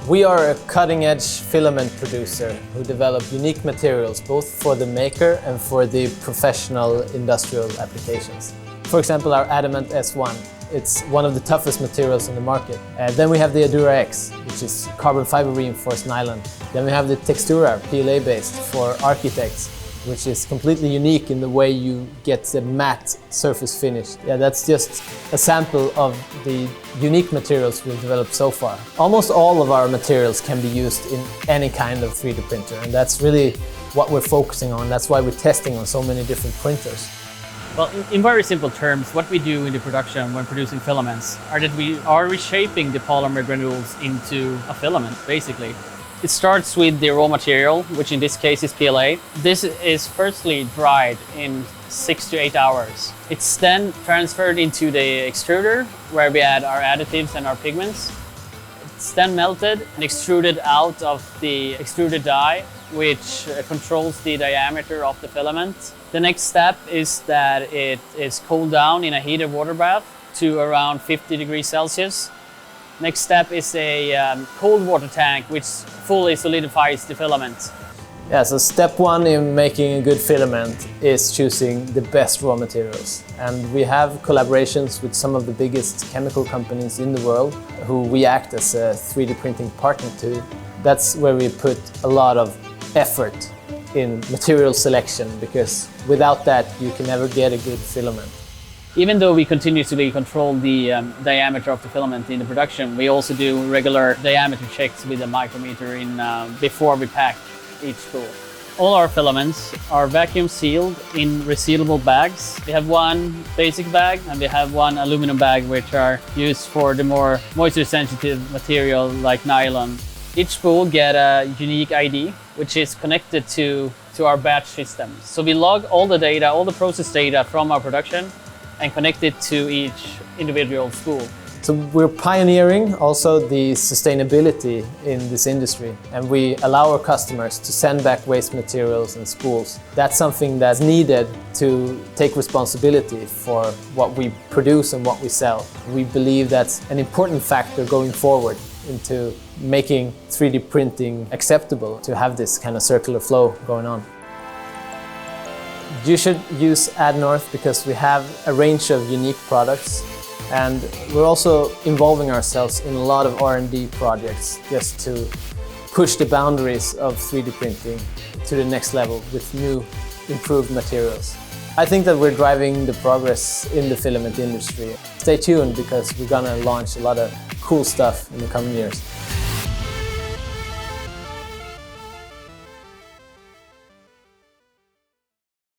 We are a cutting-edge filament producer who develop unique materials both for the maker and for the professional industrial applications. For example, our Adamant S1. It's one of the toughest materials in the market. Then we have the Adura X, which is carbon fiber reinforced nylon. Then we have the Textura, PLA-based for architects, which is completely unique in the way you get the matte surface finish. Yeah, that's just a sample of the unique materials we've developed so far. Almost all of our materials can be used in any kind of 3D printer, and that's really what we're focusing on. That's why we're testing on so many different printers. Well, in very simple terms, what we do in the production when producing filaments are that we are reshaping the polymer granules into a filament, basically. It starts with the raw material, which in this case is PLA. This is firstly dried in 6 to 8 hours. It's then transferred into the extruder, where we add our additives and our pigments. It's then melted and extruded out of the extruded die, which controls the diameter of the filament. The next step is that it is cooled down in a heated water bath to around 50 degrees Celsius. Next step is a cold water tank, which fully solidifies the filament. Yeah, so step one in making a good filament is choosing the best raw materials. And we have collaborations with some of the biggest chemical companies in the world who we act as a 3D printing partner to. That's where we put a lot of effort in material selection, because without that you can never get a good filament. Even though we continuously control the diameter of the filament in the production, we also do regular diameter checks with a micrometer before we pack each spool. All our filaments are vacuum sealed in resealable bags. We have one basic bag and we have one aluminum bag, which are used for the more moisture sensitive material like nylon. Each spool get a unique ID, which is connected to our batch system. So we log all the data, all the process data from our production, and connect it to each individual spool. So we're pioneering also the sustainability in this industry, and we allow our customers to send back waste materials and spools. That's something that's needed to take responsibility for what we produce and what we sell. We believe that's an important factor going forward into making 3D printing acceptable, to have this kind of circular flow going on. You should use Addnorth because we have a range of unique products, and we're also involving ourselves in a lot of R&D projects just to push the boundaries of 3D printing to the next level with new, improved materials. I think that we're driving the progress in the filament industry. Stay tuned because we're gonna launch a lot of cool stuff in the coming years.